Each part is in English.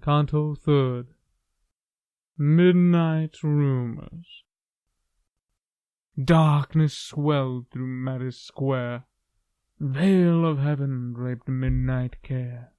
Canto 3rd. Midnight Rumors. Darkness swelled through Madis Square. Veil of heaven draped midnight care.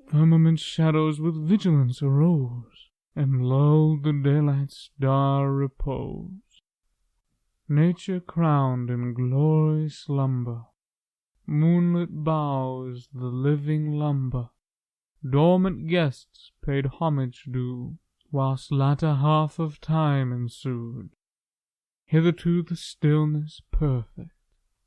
Firmament shadows with vigilance arose, and lulled the daylight's star repose. Nature crowned in glory slumber. Moonlit boughs the living lumber. Dormant guests paid homage due, whilst latter half of time ensued. Hitherto the stillness perfect,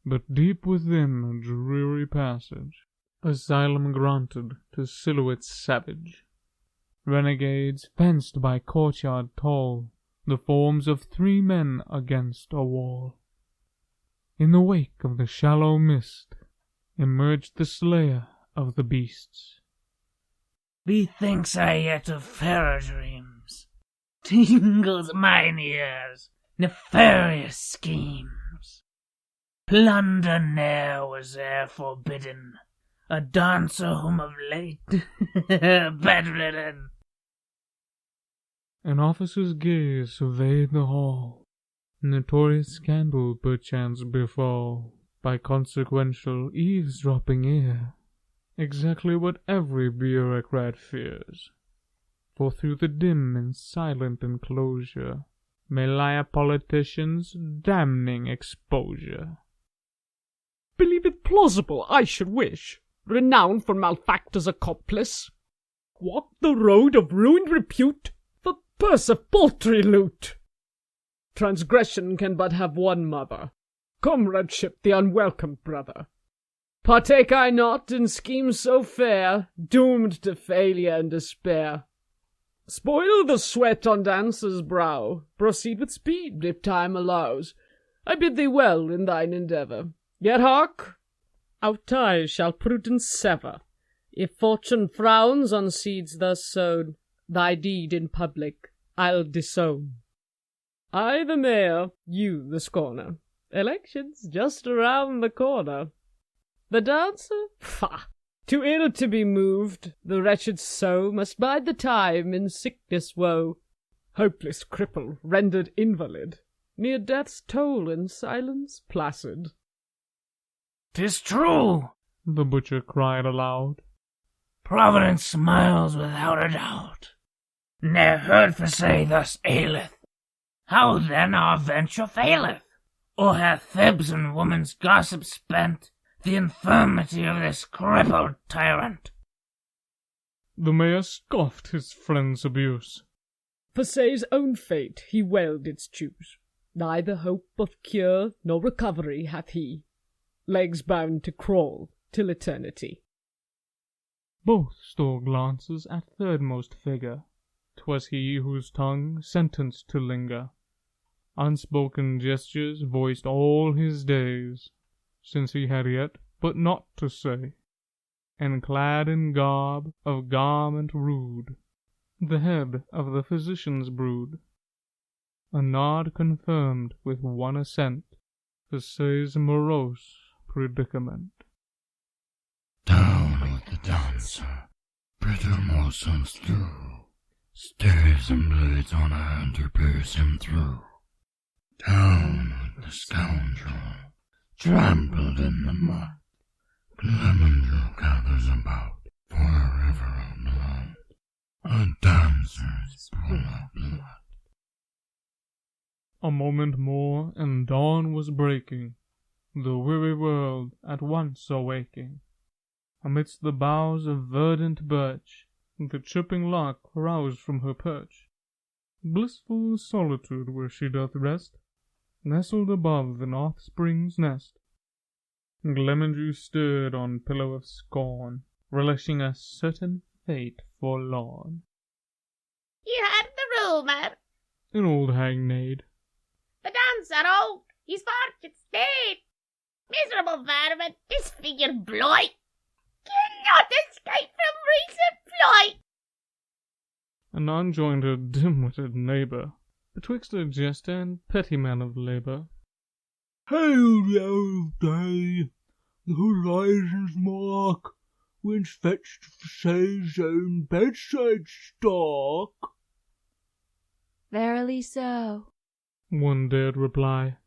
but deep within a dreary passage, asylum granted to silhouettes savage. Renegades fenced by courtyard tall, the forms of 3 men against a wall. In the wake of the shallow mist emerged the slayer of the beasts. Bethinks I yet of fairer dreams, tingles mine ears, nefarious schemes. Plunder ne'er was e'er forbidden, a dancer whom of late bedridden. An officer's gaze surveyed the hall. Notorious scandal perchance befall, by consequential eavesdropping ear. Exactly what every bureaucrat fears. For through the dim and silent enclosure may lie a politician's damning exposure. Believe it plausible, I should wish, renowned for malefactor's accomplice, walk the road of ruined repute for purse of paltry loot. Transgression can but have one mother, comradeship the unwelcome brother. Partake I not in schemes so fair, doomed to failure and despair. Spoil the sweat on dancer's brow, proceed with speed if time allows. I bid thee well in thine endeavour. Yet hark, our ties shall prudence sever. If fortune frowns on seeds thus sown, thy deed in public I'll disown. I the mayor, you the scorner. Election's just around the corner. The dancer? Pah! Too ill to be moved, the wretched so must bide the time in sickness woe. Hopeless cripple, rendered invalid, near death's toll in silence placid. "'Tis true," the butcher cried aloud. "Providence smiles without a doubt. Ne'er heard for say thus aileth. How then our venture faileth? Or hath fibs and woman's gossip spent the infirmity of this crippled tyrant?" The mayor scoffed his friend's abuse. For say's own fate he well didst choose. Neither hope of cure nor recovery hath he. Legs bound to crawl till eternity. Both stole glances at thirdmost figure. 'Twas he whose tongue sentenced to linger. Unspoken gestures voiced all his days, since he had yet but naught to say. And clad in garb of garment rude, the head of the physician's brood, a nod confirmed with one assent the say's morose predicament. Down with the dancer, bitter morsels through, staves and blades on hand to pierce him through. Down with the scoundrel, trampled in the mud. Glemindrue gathers about for a river of blood, a dancer's pool of blood. A moment more, and dawn was breaking, the weary world at once awaking. Amidst the boughs of verdant birch, the chirping lark roused from her perch. Blissful solitude where she doth rest, nestled above the north spring's nest. Glemindrue stood on pillow of scorn, relishing a certain fate forlorn. "You heard the rumour?" An old hag neighed. "The dancer out, his fortune stayed. Miserable vermin, disfigured blight, cannot escape from recent flight." Anon joined her dim-witted neighbour, betwixt a jester and petty man of labour. Hail the hour of day, the horizon's mark, when's fetched for say's own bedside stock. Verily so, one dared reply.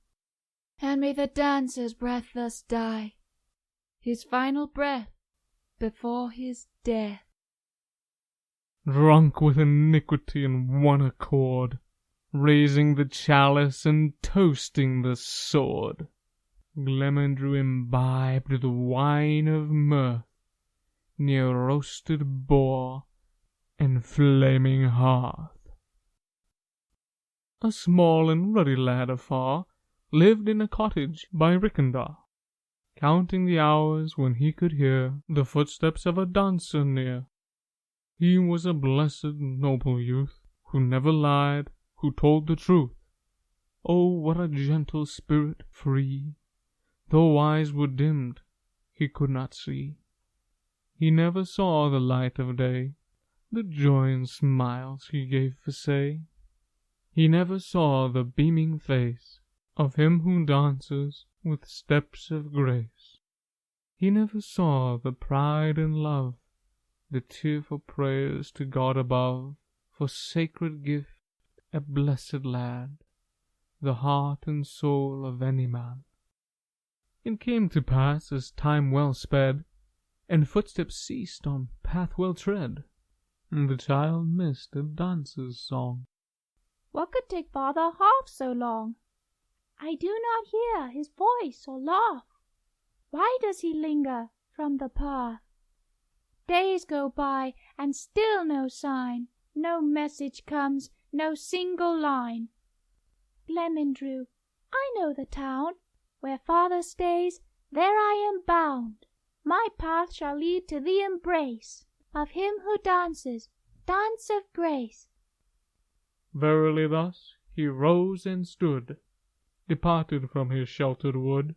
and may the dancer's breath thus die, his final breath before his death. Drunk with iniquity in one accord, raising the chalice and toasting the sword, Glemindrue imbibed the wine of mirth, near roasted boar and flaming hearth. A small and ruddy lad afar lived in a cottage by Rickendaw, counting the hours when he could hear the footsteps of a dancer near. He was a blessed noble youth, who never lied, who told the truth. Oh, what a gentle spirit free! Though eyes were dimmed, he could not see. He never saw the light of day, the joy and smiles he gave for say. He never saw the beaming face of him who dances with steps of grace. He never saw the pride and love, the tearful prayers to God above, for sacred gift, a blessed lad, the heart and soul of any man. It came to pass, as time well sped, and footsteps ceased on path well tread, the child missed a dancer's song. What could take father half so long? I do not hear his voice or laugh. Why does he linger from the path? Days go by, and still no sign, no message comes, no single line. Glemindrue, I know the town, where father stays, there I am bound. My path shall lead to the embrace of him who dances, dance of grace. Verily thus he rose and stood, departed from his sheltered wood.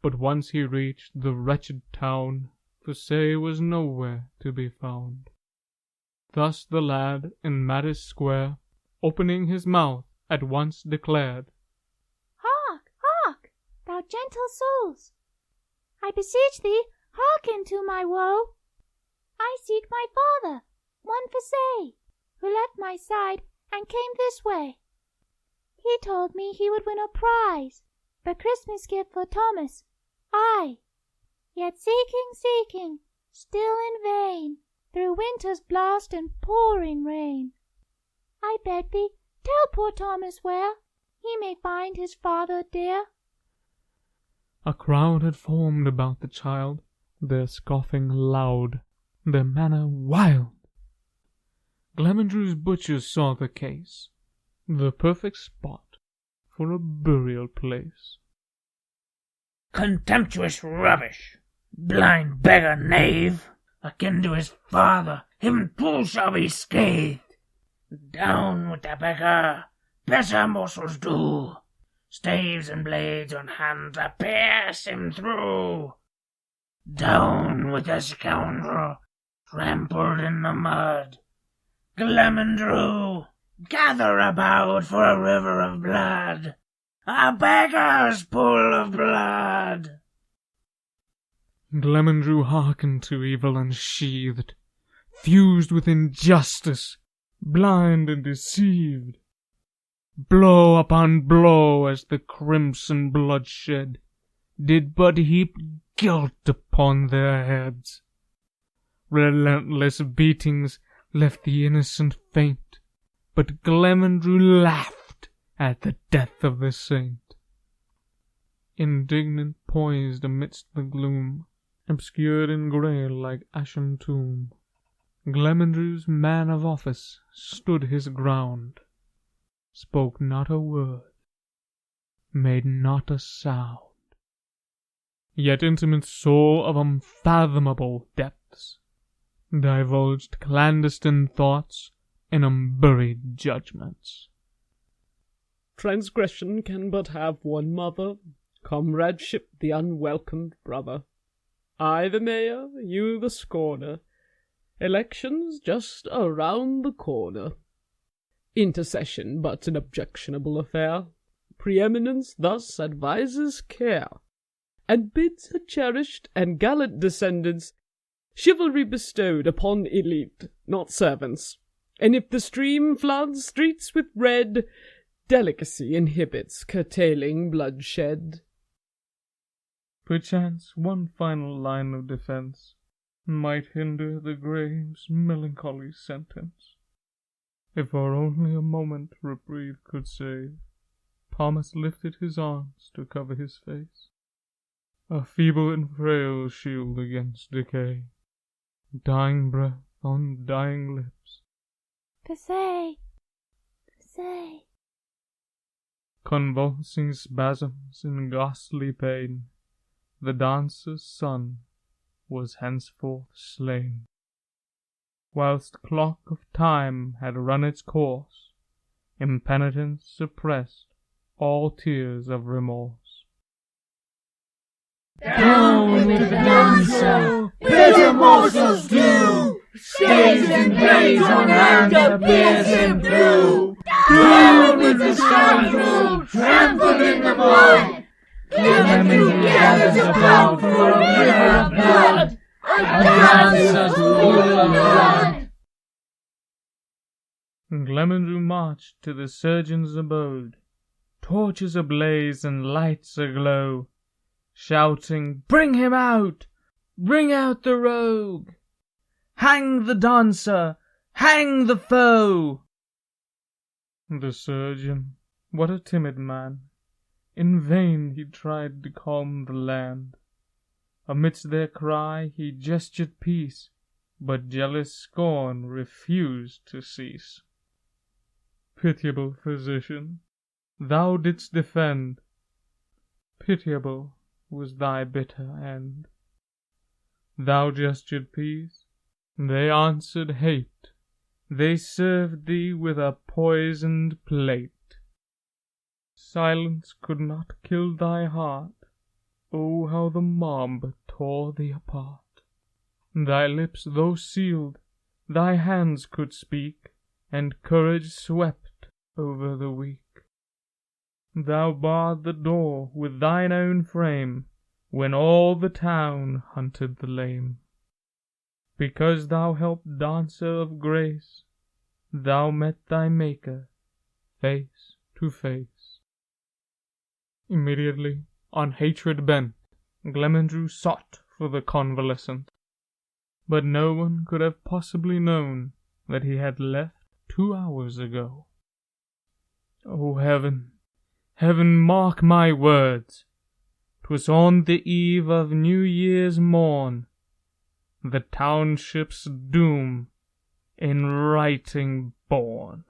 But once he reached the wretched town, for say was nowhere to be found. Thus the lad in maddest square, opening his mouth, at once declared, Hark, hark, thou gentle souls! I beseech thee, hearken to my woe. I seek my father, one for say, who left my side and came this way. He told me he would win a prize, a Christmas gift for Thomas. Aye, yet seeking, still in vain, through winter's blast and pouring rain. I beg thee, tell poor Thomas where he may find his father dear. A crowd had formed about the child, their scoffing loud, their manner wild. Glemindrue's butchers saw the case, the perfect spot for a burial place. Contemptuous rubbish, blind beggar knave, akin to his father, him too shall be scathed. Down with the beggar, better morsels do, staves and blades on hands to pierce him through. Down with the scoundrel, trampled in the mud. Glemindrue, gather about for a river of blood, a beggar's pool of blood. Glemindrue hearkened to evil unsheathed, fused with injustice, blind and deceived. Blow upon blow as the crimson bloodshed did but heap guilt upon their heads. Relentless beatings left the innocent faint, but Glemindrue laughed at the death of the saint. Indignant poised amidst the gloom, obscured in grey like ashen tomb, Glemindrue's man of office stood his ground, spoke not a word, made not a sound. Yet intimate soul of unfathomable depths, divulged clandestine thoughts and unburied judgments. Transgression can but have one mother, comradeship the unwelcomed brother. I the mayor, you the scorner, elections just around the corner. Intercession but an objectionable affair, preeminence thus advises care, and bids her cherished and gallant descendants chivalry bestowed upon elite, not servants. And if the stream floods streets with red, delicacy inhibits curtailing bloodshed. Perchance one final line of defense might hinder the grave's melancholy sentence. If for only a moment reprieve could save, Thomas lifted his arms to cover his face, a feeble and frail shield against decay, dying breath on dying lips. Say, say. Convulsing spasms in ghastly pain, the dancer's son was henceforth slain. Whilst clock of time had run its course, impenitence suppressed all tears of remorse. Down with the dancer, bitter morsels due, stains and blades on hand to pierce him through. Down with the scoundrel, trampled in the mud. Glemindrue gathers about for a river of blood, a dancer's full of blood. Glemindrue marched to the surgeon's abode, torches ablaze and lights aglow, shouting, "Bring him out! Bring out the rogue! Hang the dancer! Hang the foe!" The surgeon, what a timid man! In vain he tried to calm the land. Amidst their cry he gestured peace, but jealous scorn refused to cease. Pitiable physician, thou didst defend, pitiable was thy bitter end. Thou gestured peace, they answered hate, they served thee with a poisoned plate. Silence could not kill thy heart, oh how the mob tore thee apart. Thy lips though sealed, thy hands could speak, and courage swept over the weak. Thou barred the door with thine own frame, when all the town hunted the lame. Because thou helped dancer of grace, thou met thy Maker face to face. Immediately, on hatred bent, Glemindrue sought for the convalescent, but no one could have possibly known that he had left 2 hours ago. O heaven, heaven, mark my words! 'Twas on the eve of New Year's morn, the township's doom in writing born.